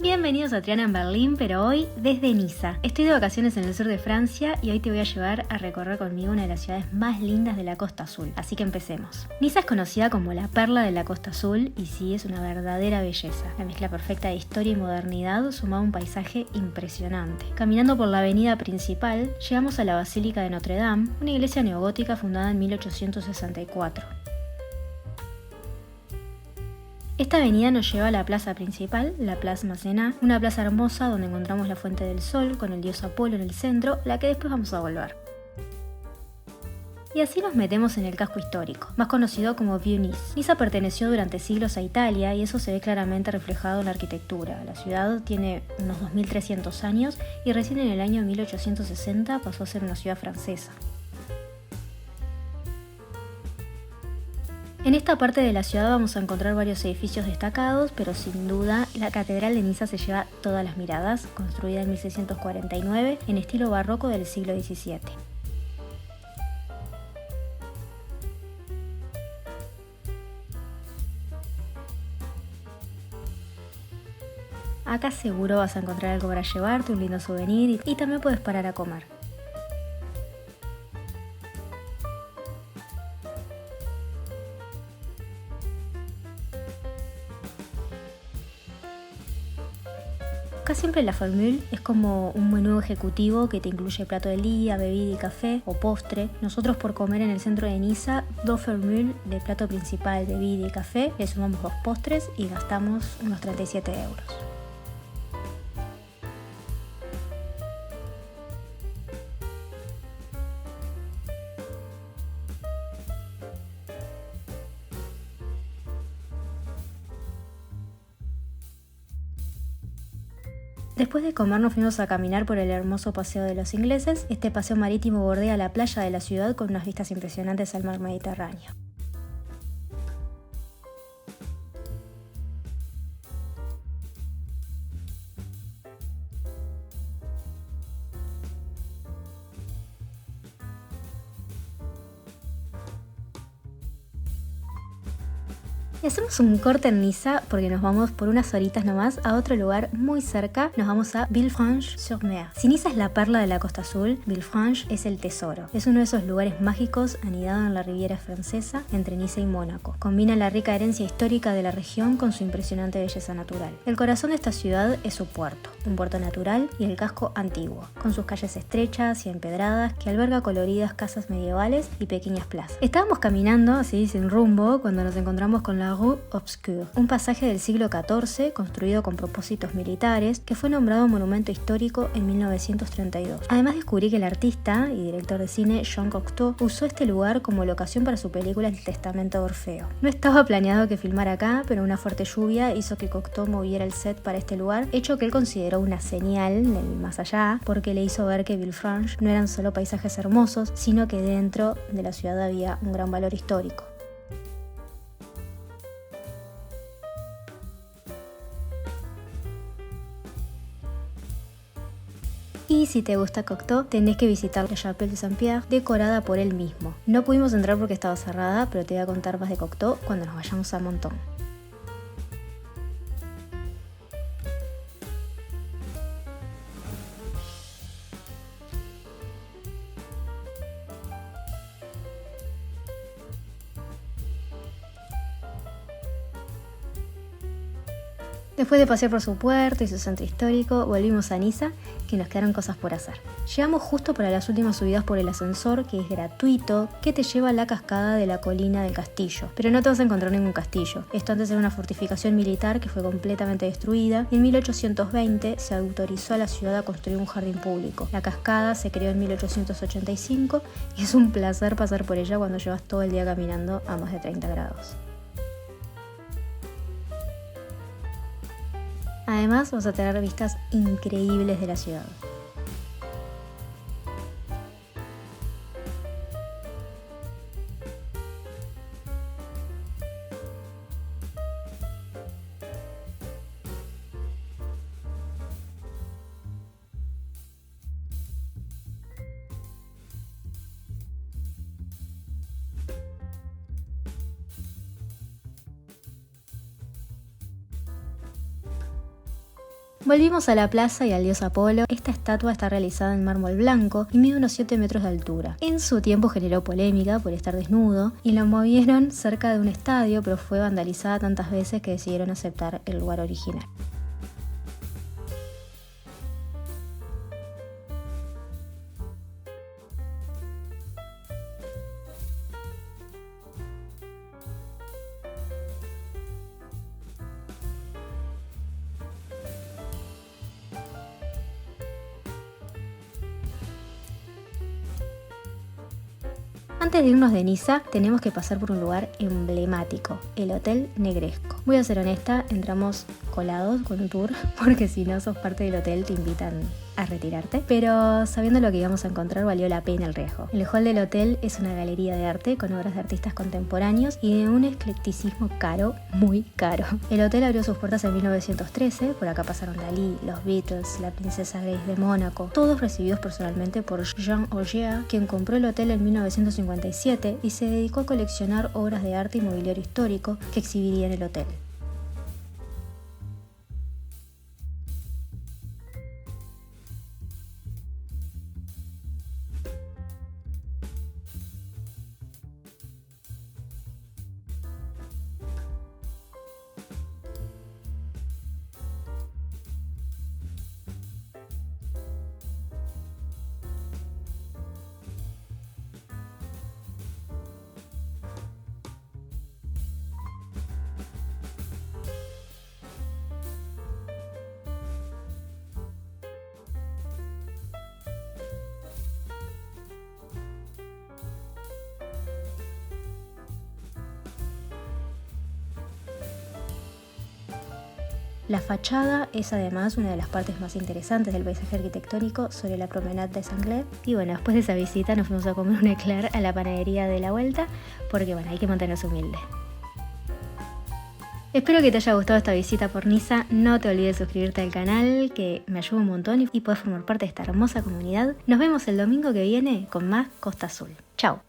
Bienvenidos a Triana en Berlín, pero hoy desde Niza. Estoy de vacaciones en el sur de Francia y hoy te voy a llevar a recorrer conmigo una de las ciudades más lindas de la Costa Azul, así que empecemos. Niza es conocida como la perla de la Costa Azul y sí, es una verdadera belleza. La mezcla perfecta de historia y modernidad sumada a un paisaje impresionante. Caminando por la avenida principal, llegamos a la Basílica de Notre Dame, una iglesia neogótica fundada en 1864. Esta avenida nos lleva a la plaza principal, la Place Masséna, una plaza hermosa donde encontramos la Fuente del Sol con el dios Apolo en el centro, la que después vamos a volver. Y así nos metemos en el casco histórico, más conocido como Vieux-Nice. Niza perteneció durante siglos a Italia y eso se ve claramente reflejado en la arquitectura. La ciudad tiene unos 2300 años y recién en el año 1860 pasó a ser una ciudad francesa. En esta parte de la ciudad vamos a encontrar varios edificios destacados, pero sin duda la Catedral de Niza se lleva todas las miradas, construida en 1649 en estilo barroco del siglo XVII. Acá seguro vas a encontrar algo para llevarte, un lindo souvenir y también puedes parar a comer. Acá siempre la formule es como un menú ejecutivo que te incluye plato del día, bebida y café o postre. Nosotros por comer en el centro de Niza, 2 formule de plato principal, bebida y café, le sumamos 2 postres y gastamos unos 37 euros. Después de comer nos fuimos a caminar por el hermoso Paseo de los Ingleses. Este paseo marítimo bordea la playa de la ciudad con unas vistas impresionantes al mar Mediterráneo. Y hacemos un corte en Niza porque nos vamos por unas horitas nomás a otro lugar muy cerca. Nos vamos a Villefranche-sur-Mer. Si Niza es la perla de la Costa Azul, Villefranche es el tesoro. Es uno de esos lugares mágicos anidado en la Riviera francesa entre Niza y Mónaco. Combina la rica herencia histórica de la región con su impresionante belleza natural. El corazón de esta ciudad es su puerto, un puerto natural y el casco antiguo, con sus calles estrechas y empedradas que alberga coloridas casas medievales y pequeñas plazas. Estábamos caminando así sin rumbo cuando nos encontramos con la Rue Obscure, un pasaje del siglo XIV construido con propósitos militares que fue nombrado monumento histórico en 1932. Además descubrí que el artista y director de cine Jean Cocteau usó este lugar como locación para su película El Testamento de Orfeo. No estaba planeado que filmara acá, pero una fuerte lluvia hizo que Cocteau moviera el set para este lugar, hecho que él consideró una señal del más allá, porque le hizo ver que Villefranche no eran solo paisajes hermosos, sino que dentro de la ciudad había un gran valor histórico. Y si te gusta Cocteau, tenés que visitar la Chapelle de Saint-Pierre, decorada por él mismo. No pudimos entrar porque estaba cerrada, pero te voy a contar más de Cocteau cuando nos vayamos a Menton. Después de pasear por su puerto y su centro histórico, volvimos a Niza, que nos quedaron cosas por hacer. Llegamos justo para las últimas subidas por el ascensor, que es gratuito, que te lleva a la cascada de la colina del castillo. Pero no te vas a encontrar ningún castillo. Esto antes era una fortificación militar que fue completamente destruida y en 1820 se autorizó a la ciudad a construir un jardín público. La cascada se creó en 1885 y es un placer pasar por ella cuando llevas todo el día caminando a más de 30 grados. Además, vas a tener vistas increíbles de la ciudad. Volvimos a la plaza y al dios Apolo. Esta estatua está realizada en mármol blanco y mide unos 7 metros de altura. En su tiempo generó polémica por estar desnudo y lo movieron cerca de un estadio, pero fue vandalizada tantas veces que decidieron aceptar el lugar original. Antes de irnos de Niza, tenemos que pasar por un lugar emblemático, el Hotel Negresco. Voy a ser honesta, entramos colados con un tour, porque si no sos parte del hotel te invitan a retirarte, pero sabiendo lo que íbamos a encontrar valió la pena el riesgo. El hall del hotel es una galería de arte con obras de artistas contemporáneos y de un eclecticismo caro, muy caro. El hotel abrió sus puertas en 1913, por acá pasaron Dalí, los Beatles, la princesa Grace de Mónaco, todos recibidos personalmente por Jean Auger, quien compró el hotel en 1957 y se dedicó a coleccionar obras de arte y mobiliario histórico que exhibiría en el hotel. La fachada es además una de las partes más interesantes del paisaje arquitectónico sobre la Promenade des Anglais. Y bueno, después de esa visita nos fuimos a comer un eclair a la panadería de la vuelta, porque bueno, hay que mantenerse humilde. Espero que te haya gustado esta visita por Niza. No te olvides de suscribirte al canal, que me ayuda un montón y puedes formar parte de esta hermosa comunidad. Nos vemos el domingo que viene con más Costa Azul. Chao.